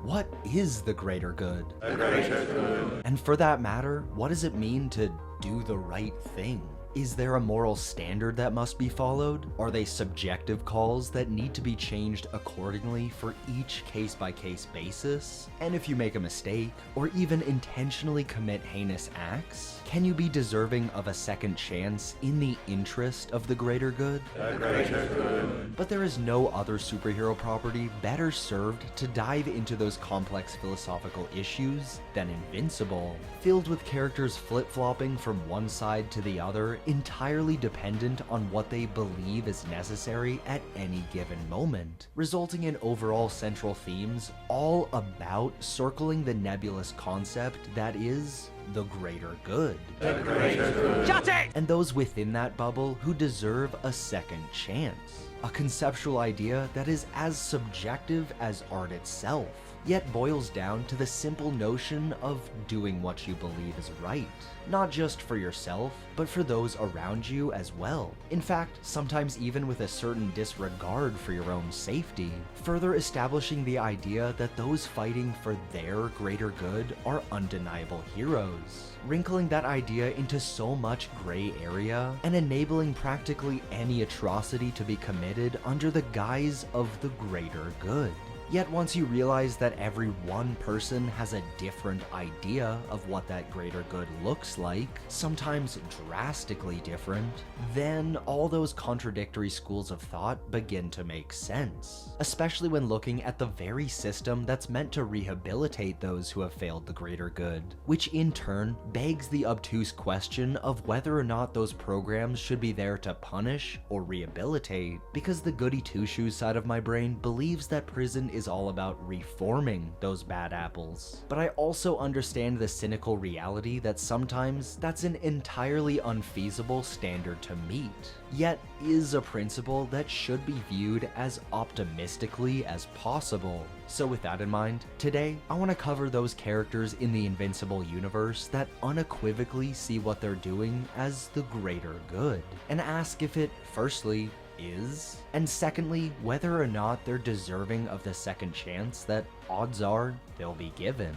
What is the greater good? The greater good. And for that matter, what does it mean to do the right thing? Is there a moral standard that must be followed? Are they subjective calls that need to be changed accordingly for each case-by-case basis? And if you make a mistake, or even intentionally commit heinous acts, can you be deserving of a second chance in the interest of the greater good? The greater good. But there is no other superhero property better served to dive into those complex philosophical issues than Invincible, filled with characters flip-flopping from one side to the other, entirely dependent on what they believe is necessary at any given moment, resulting in overall central themes all about circling the nebulous concept that is the greater good. The greater good. Shut it! And those within that bubble who deserve a second chance. A conceptual idea that is as subjective as art itself, yet boils down to the simple notion of doing what you believe is right. Not just for yourself, but for those around you as well. In fact, sometimes even with a certain disregard for your own safety, further establishing the idea that those fighting for their greater good are undeniable heroes, wrinkling that idea into so much gray area and enabling practically any atrocity to be committed under the guise of the greater good. Yet once you realize that every one person has a different idea of what that greater good looks like, sometimes drastically different, then all those contradictory schools of thought begin to make sense. Especially when looking at the very system that's meant to rehabilitate those who have failed the greater good, which in turn begs the obtuse question of whether or not those programs should be there to punish or rehabilitate, because the goody two-shoes side of my brain believes that prison is all about reforming those bad apples. But I also understand the cynical reality that sometimes that's an entirely unfeasible standard to meet, yet is a principle that should be viewed as optimistically as possible. So with that in mind, today I want to cover those characters in the Invincible universe that unequivocally see what they're doing as the greater good, and ask if it, firstly, is, and secondly, whether or not they're deserving of the second chance that odds are they'll be given.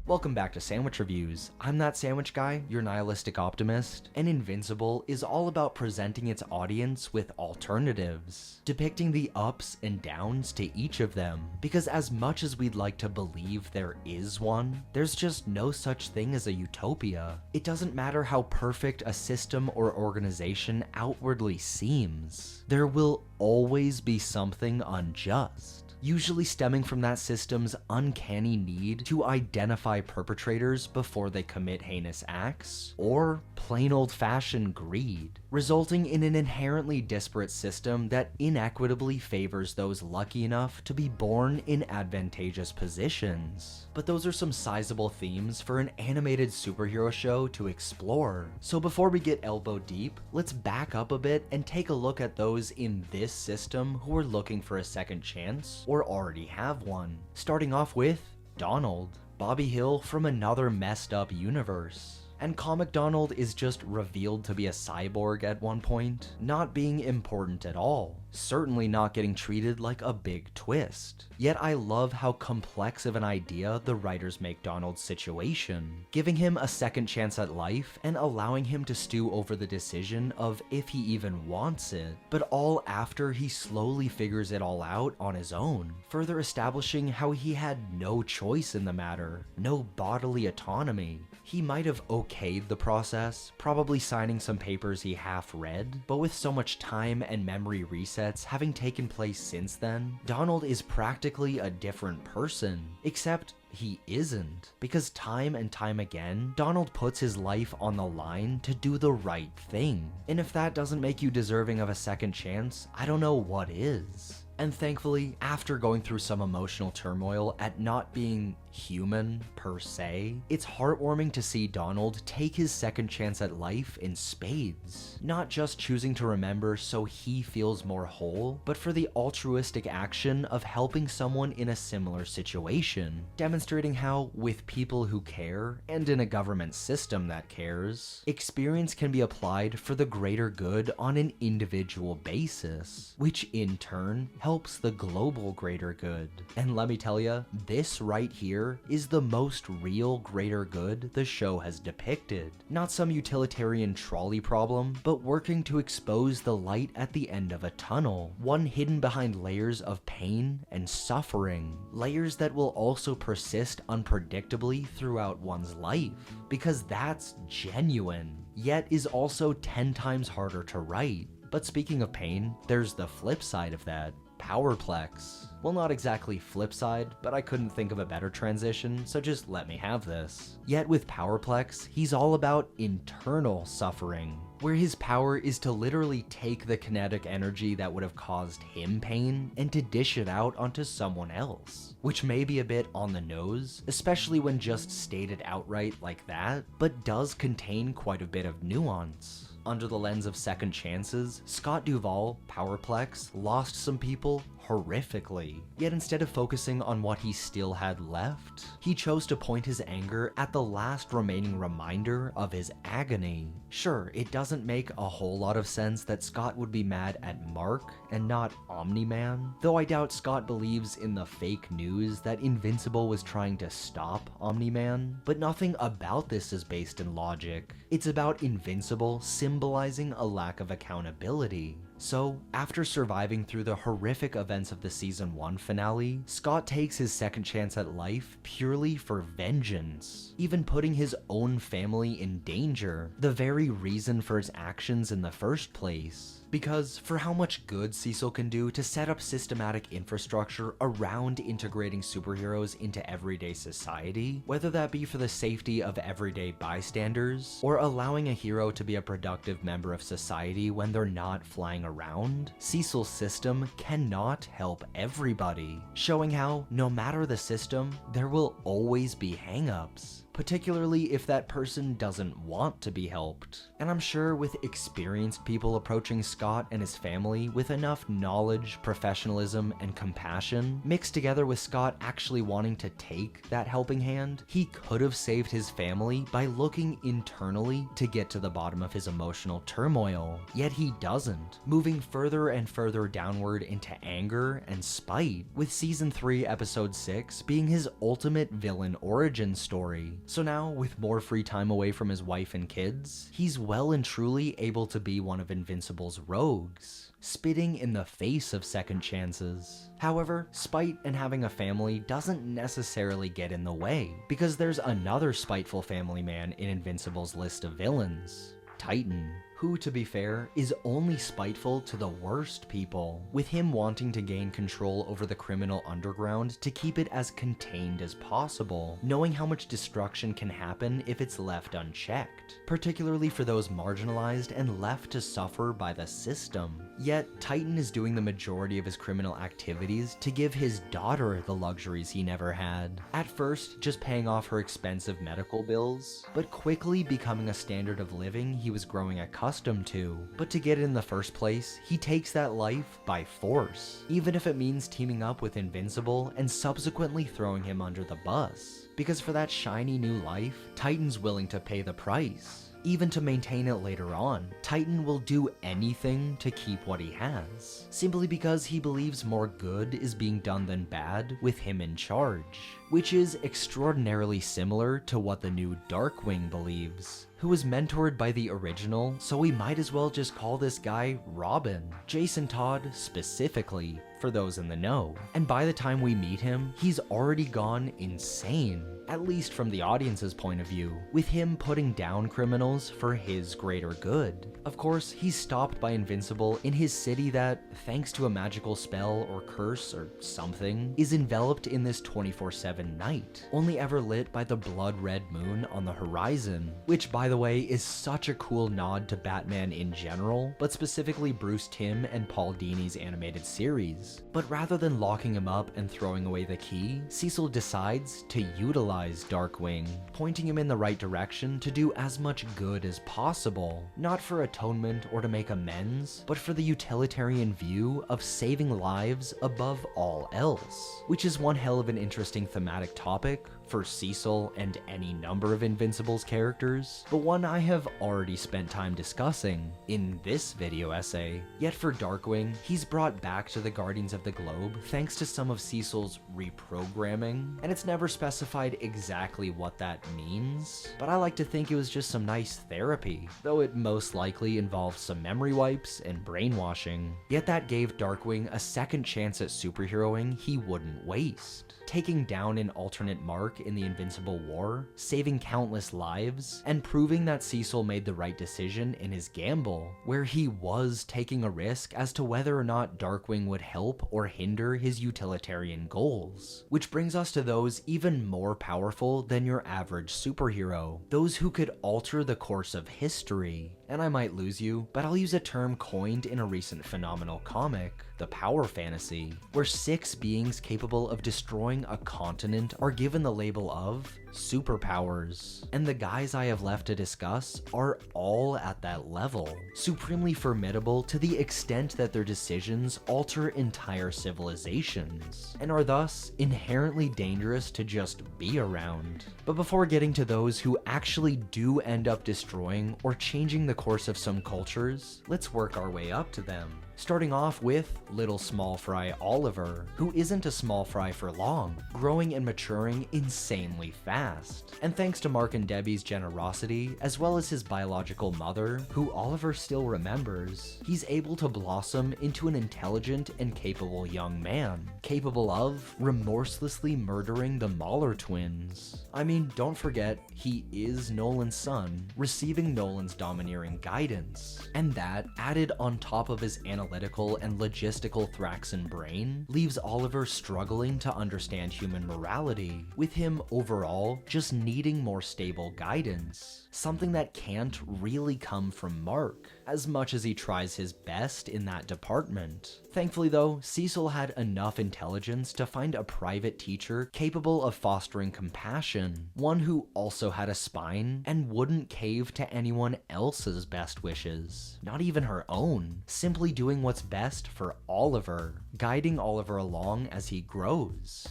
Welcome back to Sandwich Reviews. I'm that sandwich guy, your nihilistic optimist, and Invincible is all about presenting its audience with alternatives, depicting the ups and downs to each of them, because as much as we'd like to believe there is one, there's just no such thing as a utopia. It doesn't matter how perfect a system or organization outwardly seems, there will always be something unjust, usually stemming from that system's uncanny need to identify perpetrators before they commit heinous acts, or plain old-fashioned greed, resulting in an inherently disparate system that inequitably favors those lucky enough to be born in advantageous positions. But those are some sizable themes for an animated superhero show to explore. So before we get elbow deep, let's back up a bit and take a look at those in this system who are looking for a second chance or already have one. Starting off with Donald, Bobby Hill from another messed up universe. And Comic Donald is just revealed to be a cyborg at one point, not being important at all, certainly not getting treated like a big twist. Yet I love how complex of an idea the writers make Donald's situation, giving him a second chance at life and allowing him to stew over the decision of if he even wants it, but all after he slowly figures it all out on his own, further establishing how he had no choice in the matter, no bodily autonomy. He might have okayed the process, probably signing some papers he half read, but with so much time and memory resets having taken place since then, Donald is practically a different person, except he isn't, because time and time again, Donald puts his life on the line to do the right thing. And if that doesn't make you deserving of a second chance, I don't know what is. And thankfully, after going through some emotional turmoil at not being human per se, it's heartwarming to see Donald take his second chance at life in spades. Not just choosing to remember so he feels more whole, but for the altruistic action of helping someone in a similar situation, demonstrating how, with people who care, and in a government system that cares, experience can be applied for the greater good on an individual basis, which in turn helps the global greater good. And let me tell ya, this right here is the most real greater good the show has depicted. Not some utilitarian trolley problem, but working to expose the light at the end of a tunnel, one hidden behind layers of pain and suffering, layers that will also persist unpredictably throughout one's life, because that's genuine, yet is also 10 times harder to write. But speaking of pain, there's the flip side of that. Plex. Well, not exactly flip side, but I couldn't think of a better transition, so just let me have this. Yet with Plex, he's all about internal suffering, where his power is to literally take the kinetic energy that would have caused him pain and to dish it out onto someone else, which may be a bit on the nose, especially when just stated outright like that, but does contain quite a bit of nuance. Under the lens of second chances, Scott Duvall, Plex, lost some people horrifically. Yet instead of focusing on what he still had left, he chose to point his anger at the last remaining reminder of his agony. Sure, it doesn't make a whole lot of sense that Scott would be mad at Mark and not Omni-Man, though I doubt Scott believes in the fake news that Invincible was trying to stop Omni-Man, but nothing about this is based in logic. It's about Invincible symbolizing a lack of accountability. So, after surviving through the horrific events of the Season 1 finale, Scott takes his second chance at life purely for vengeance, even putting his own family in danger, the very reason for his actions in the first place. Because for how much good Cecil can do to set up systematic infrastructure around integrating superheroes into everyday society, whether that be for the safety of everyday bystanders, or allowing a hero to be a productive member of society when they're not flying around, Cecil's system cannot help everybody, showing how, no matter the system, there will always be hangups, particularly if that person doesn't want to be helped. And I'm sure with experienced people approaching Scott and his family with enough knowledge, professionalism, and compassion, mixed together with Scott actually wanting to take that helping hand, he could have saved his family by looking internally to get to the bottom of his emotional turmoil. Yet he doesn't, moving further and further downward into anger and spite, with Season 3 Episode 6 being his ultimate villain origin story. So now, with more free time away from his wife and kids, he's well and truly able to be one of Invincible's rogues, spitting in the face of second chances. However, spite and having a family doesn't necessarily get in the way, because there's another spiteful family man in Invincible's list of villains, Titan, who, to be fair, is only spiteful to the worst people, with him wanting to gain control over the criminal underground to keep it as contained as possible, knowing how much destruction can happen if it's left unchecked, particularly for those marginalized and left to suffer by the system. Yet, Titan is doing the majority of his criminal activities to give his daughter the luxuries he never had. At first, just paying off her expensive medical bills, but quickly becoming a standard of living he was growing accustomed to. But to get it in the first place, he takes that life by force, even if it means teaming up with Invincible and subsequently throwing him under the bus. Because for that shiny new life, Titan's willing to pay the price. Even to maintain it later on, Titan will do anything to keep what he has, simply because he believes more good is being done than bad with him in charge, which is extraordinarily similar to what the new Darkwing believes, who was mentored by the original, so we might as well just call this guy Robin, Jason Todd specifically, for those in the know. And by the time we meet him, he's already gone insane, at least from the audience's point of view, with him putting down criminals for his greater good. Of course, he's stopped by Invincible in his city that, thanks to a magical spell or curse or something, is enveloped in this 24/7 night, only ever lit by the blood-red moon on the horizon, which, by the way, is such a cool nod to Batman in general, but specifically Bruce Timm and Paul Dini's animated series. But rather than locking him up and throwing away the key, Cecil decides to utilize Darkwing, pointing him in the right direction to do as much good as possible, not for atonement or to make amends, but for the utilitarian view of saving lives above all else, which is one hell of an interesting thematic topic for Cecil and any number of Invincible's characters, but one I have already spent time discussing in this video essay. Yet for Darkwing, he's brought back to the Guardians of the Globe thanks to some of Cecil's reprogramming, and it's never specified exactly what that means, but I like to think it was just some nice therapy, though it most likely involved some memory wipes and brainwashing. Yet that gave Darkwing a second chance at superheroing he wouldn't waste, taking down an alternate Mark in the Invincible War, saving countless lives, and proving that Cecil made the right decision in his gamble, where he was taking a risk as to whether or not Darkwing would help or hinder his utilitarian goals. Which brings us to those even more powerful than your average superhero, those who could alter the course of history. And I might lose you, but I'll use a term coined in a recent phenomenal comic, the power fantasy, where 6 beings capable of destroying a continent are given the label of superpowers. And the guys I have left to discuss are all at that level, supremely formidable to the extent that their decisions alter entire civilizations, and are thus inherently dangerous to just be around. But before getting to those who actually do end up destroying or changing the course of some cultures, let's work our way up to them. Starting off with little small fry Oliver, who isn't a small fry for long, growing and maturing insanely fast. And thanks to Mark and Debbie's generosity, as well as his biological mother, who Oliver still remembers, he's able to blossom into an intelligent and capable young man, capable of remorselessly murdering the Mahler twins. I mean, don't forget, he is Nolan's son, receiving Nolan's domineering guidance. And that, added on top of his analytical and logistical Thraxan brain, leaves Oliver struggling to understand human morality, with him overall just needing more stable guidance, something that can't really come from Mark, as much as he tries his best in that department. Thankfully though, Cecil had enough intelligence to find a private teacher capable of fostering compassion, one who also had a spine and wouldn't cave to anyone else's best wishes, not even her own, simply doing what's best for Oliver, guiding Oliver along as he grows.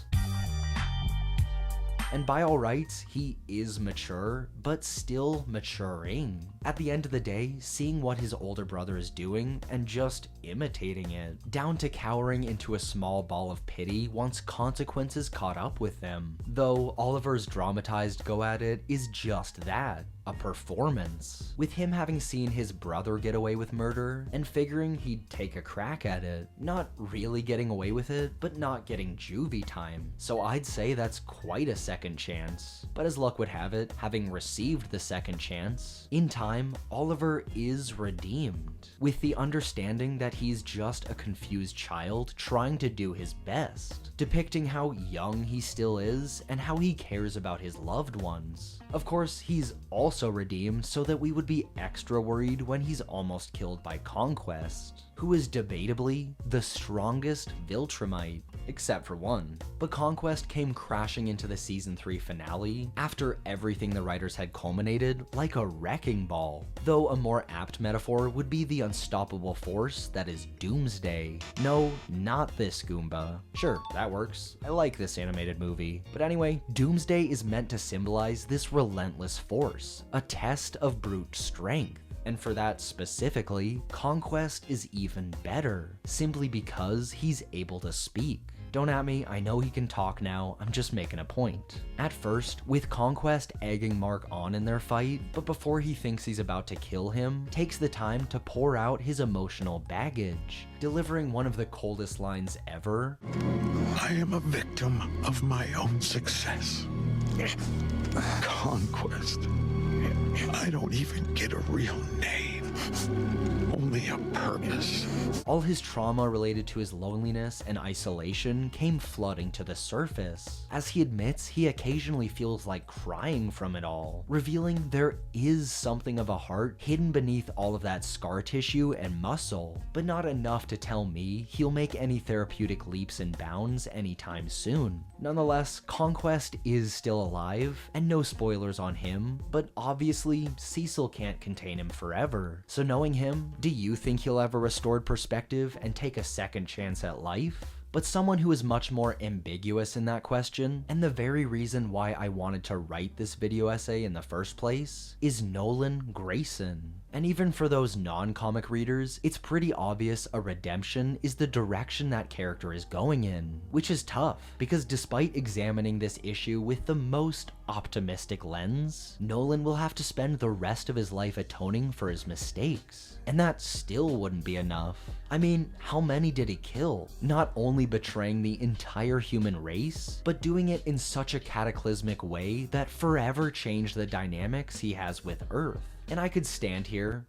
And by all rights, he is mature, but still maturing. At the end of the day, seeing what his older brother is doing and just imitating it, down to cowering into a small ball of pity once consequences caught up with them. Though Oliver's dramatized go at it is just that, a performance, with him having seen his brother get away with murder and figuring he'd take a crack at it, not really getting away with it, but not getting juvie time. So I'd say that's quite a second chance. But as luck would have it, having received the second chance, in time, Oliver is redeemed, with the understanding that he's just a confused child trying to do his best, depicting how young he still is and how he cares about his loved ones. Of course, he's also redeemed so that we would be extra worried when he's almost killed by Conquest, who is debatably the strongest Viltrumite, except for one. But Conquest came crashing into the season 3 finale after everything the writers had culminated like a wrecking ball, though a more apt metaphor would be the unstoppable force that is Doomsday. No, not this Goomba. Sure, that works. I like this animated movie. But anyway, Doomsday is meant to symbolize this relentless force, a test of brute strength. And for that specifically, Conquest is even better, simply because he's able to speak. Don't at me, I know he can talk now, I'm just making a point. At first, with Conquest egging Mark on in their fight, but before he thinks he's about to kill him, takes the time to pour out his emotional baggage, delivering one of the coldest lines ever. I am a victim of my own success. Conquest. I don't even get a real name. Only a purpose. All his trauma related to his loneliness and isolation came flooding to the surface. As he admits, he occasionally feels like crying from it all, revealing there is something of a heart hidden beneath all of that scar tissue and muscle, but not enough to tell me he'll make any therapeutic leaps and bounds anytime soon. Nonetheless, Conquest is still alive, and no spoilers on him, but obviously Cecil can't contain him forever. So knowing him, do you think he'll have a restored perspective and take a second chance at life? But someone who is much more ambiguous in that question, and the very reason why I wanted to write this video essay in the first place, is Nolan Grayson. And even for those non-comic readers, it's pretty obvious a redemption is the direction that character is going in, which is tough, because despite examining this issue with the most optimistic lens, Nolan will have to spend the rest of his life atoning for his mistakes. And that still wouldn't be enough. I mean, how many did he kill? Not only betraying the entire human race, but doing it in such a cataclysmic way that forever changed the dynamics he has with Earth. And I could stand here,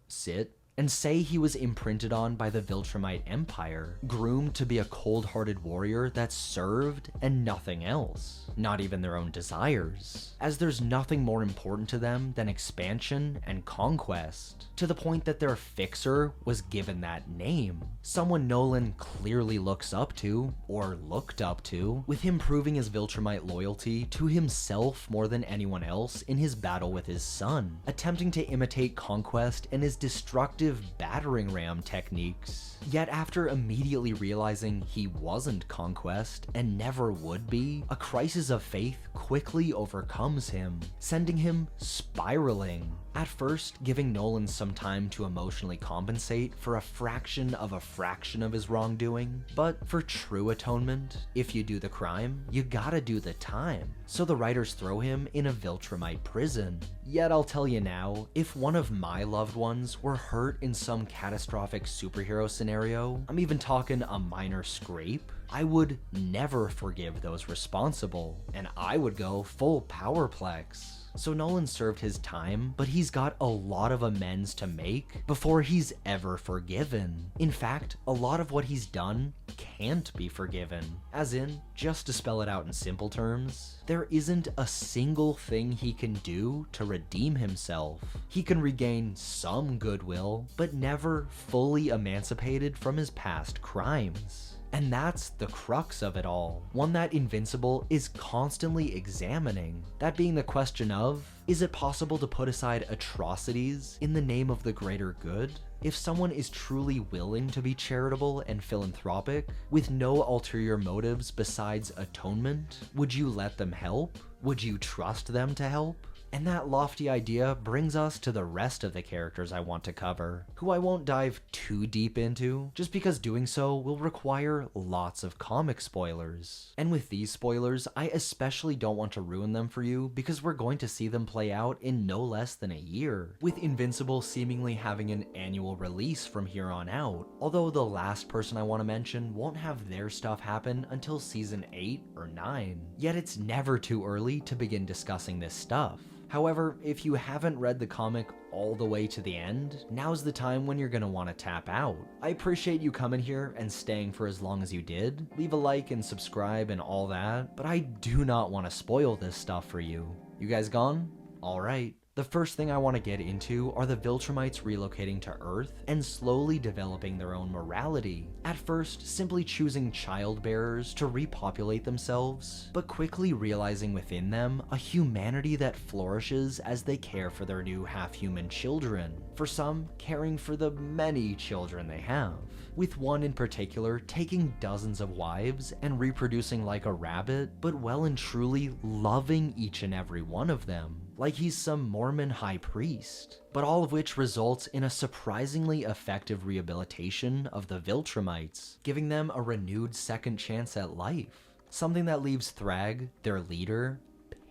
sit, and say he was imprinted on by the Viltrumite Empire, groomed to be a cold-hearted warrior that served and nothing else, not even their own desires, as there's nothing more important to them than expansion and conquest, to the point that their fixer was given that name, someone Nolan clearly looks up to, or looked up to, with him proving his Viltrumite loyalty to himself more than anyone else in his battle with his son, attempting to imitate Conquest and his destructive battering ram techniques. Yet after immediately realizing he wasn't Conquest and never would be, a crisis of faith quickly overcomes him, sending him spiraling. At first, giving Nolan some time to emotionally compensate for a fraction of his wrongdoing. But for true atonement, if you do the crime, you gotta do the time. So the writers throw him in a Viltrumite prison. Yet I'll tell you now, if one of my loved ones were hurt in some catastrophic superhero scenario, I'm even talking a minor scrape, I would never forgive those responsible, and I would go full Plex. So Nolan served his time, but he's got a lot of amends to make before he's ever forgiven. In fact, a lot of what he's done can't be forgiven. As in, just to spell it out in simple terms, there isn't a single thing he can do to redeem himself. He can regain some goodwill, but never fully emancipated from his past crimes. And that's the crux of it all, one that Invincible is constantly examining. That being the question of, is it possible to put aside atrocities in the name of the greater good? If someone is truly willing to be charitable and philanthropic, with no ulterior motives besides atonement, would you let them help? Would you trust them to help? And that lofty idea brings us to the rest of the characters I want to cover, who I won't dive too deep into, just because doing so will require lots of comic spoilers. And with these spoilers, I especially don't want to ruin them for you because we're going to see them play out in no less than a year, with Invincible seemingly having an annual release from here on out, although the last person I want to mention won't have their stuff happen until season 8 or 9. Yet it's never too early to begin discussing this stuff. However, if you haven't read the comic all the way to the end, now's the time when you're gonna want to tap out. I appreciate you coming here and staying for as long as you did. Leave a like and subscribe and all that, but I do not want to spoil this stuff for you. You guys gone? Alright. The first thing I want to get into are the Viltrumites relocating to Earth and slowly developing their own morality. At first, simply choosing child bearers to repopulate themselves, but quickly realizing within them a humanity that flourishes as they care for their new half-human children. For some, caring for the many children they have, with one in particular taking dozens of wives and reproducing like a rabbit, but well and truly loving each and every one of them, like he's some Mormon high priest, but all of which results in a surprisingly effective rehabilitation of the Viltrumites, giving them a renewed second chance at life, something that leaves Thragg, their leader,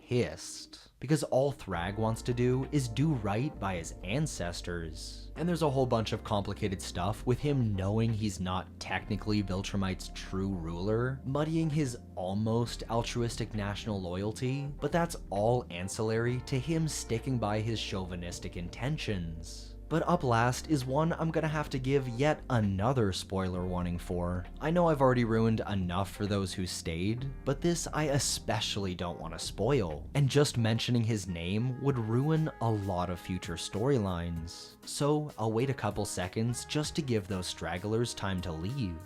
pissed. Because all Thragg wants to do is do right by his ancestors. And there's a whole bunch of complicated stuff with him knowing he's not technically Viltrumite's true ruler, muddying his almost altruistic national loyalty, but that's all ancillary to him sticking by his chauvinistic intentions. But up last is one I'm gonna have to give yet another spoiler warning for. I know I've already ruined enough for those who stayed, but this I especially don't want to spoil, and just mentioning his name would ruin a lot of future storylines. So I'll wait a couple seconds just to give those stragglers time to leave.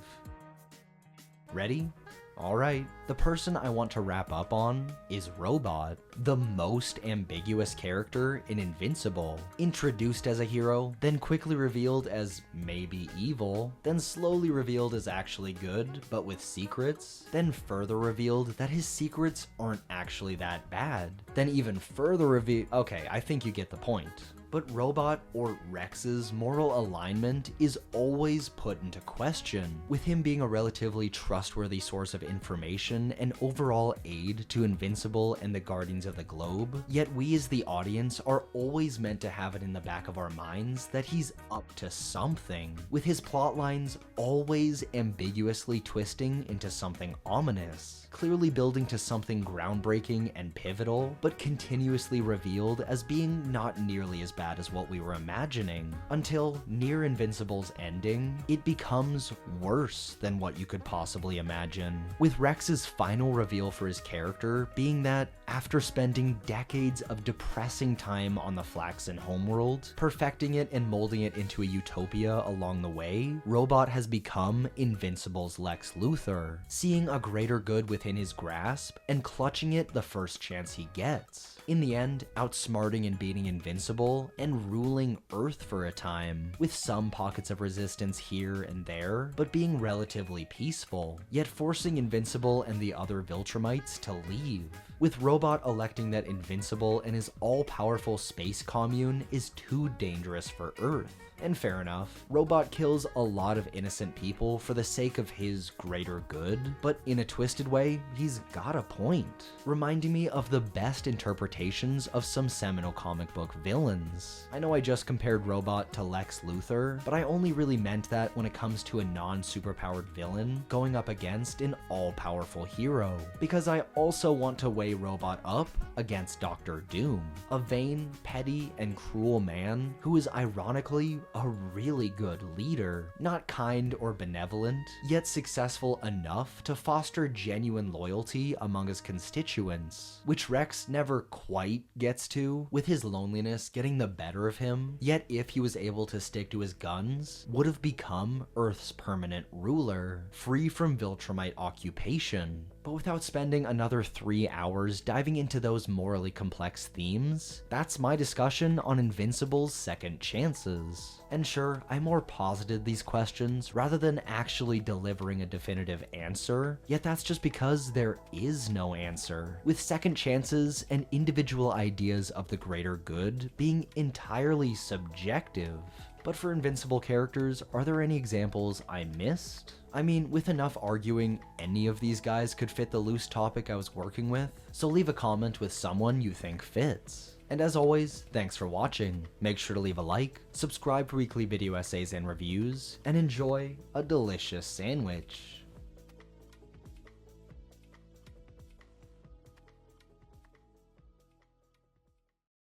Ready? Alright, the person I want to wrap up on is Robot, the most ambiguous character in Invincible. Introduced as a hero, then quickly revealed as maybe evil, then slowly revealed as actually good, but with secrets, then further revealed that his secrets aren't actually that bad, then even further revealed— okay, I think you get the point. But Robot, or Rex's, moral alignment is always put into question, with him being a relatively trustworthy source of information and overall aid to Invincible and the Guardians of the Globe, yet we as the audience are always meant to have it in the back of our minds that he's up to something, with his plotlines always ambiguously twisting into something ominous, clearly building to something groundbreaking and pivotal, but continuously revealed as being not nearly as bad as what we were imagining, until near Invincible's ending, it becomes worse than what you could possibly imagine, with Rex's final reveal for his character being that after spending decades of depressing time on the Flaxen homeworld, perfecting it and molding it into a utopia along the way, Robot has become Invincible's Lex Luthor, seeing a greater good within his grasp and clutching it the first chance he gets. In the end, outsmarting and beating Invincible and ruling Earth for a time, with some pockets of resistance here and there, but being relatively peaceful, yet forcing Invincible and the other Viltrumites to leave, with Robot electing that Invincible and his all-powerful space commune is too dangerous for Earth. And fair enough, Robot kills a lot of innocent people for the sake of his greater good, but in a twisted way, he's got a point, reminding me of the best interpretations of some seminal comic book villains. I know I just compared Robot to Lex Luthor, but I only really meant that when it comes to a non-superpowered villain going up against an all-powerful hero, because I also want to weigh Robot up against Dr. Doom, a vain, petty, and cruel man who is ironically a really good leader, not kind or benevolent, yet successful enough to foster genuine loyalty among his constituents, which Rex never quite gets to, with his loneliness getting the better of him, yet if he was able to stick to his guns, would have become Earth's permanent ruler, free from Viltrumite occupation. But without spending another 3 hours diving into those morally complex themes, that's my discussion on Invincible's second chances. And sure, I more posited these questions rather than actually delivering a definitive answer, yet that's just because there is no answer, with second chances and individual ideas of the greater good being entirely subjective. But for Invincible characters, are there any examples I missed? I mean, with enough arguing, any of these guys could fit the loose topic I was working with, so leave a comment with someone you think fits. And as always, thanks for watching. Make sure to leave a like, subscribe for weekly video essays and reviews, and enjoy a delicious sandwich.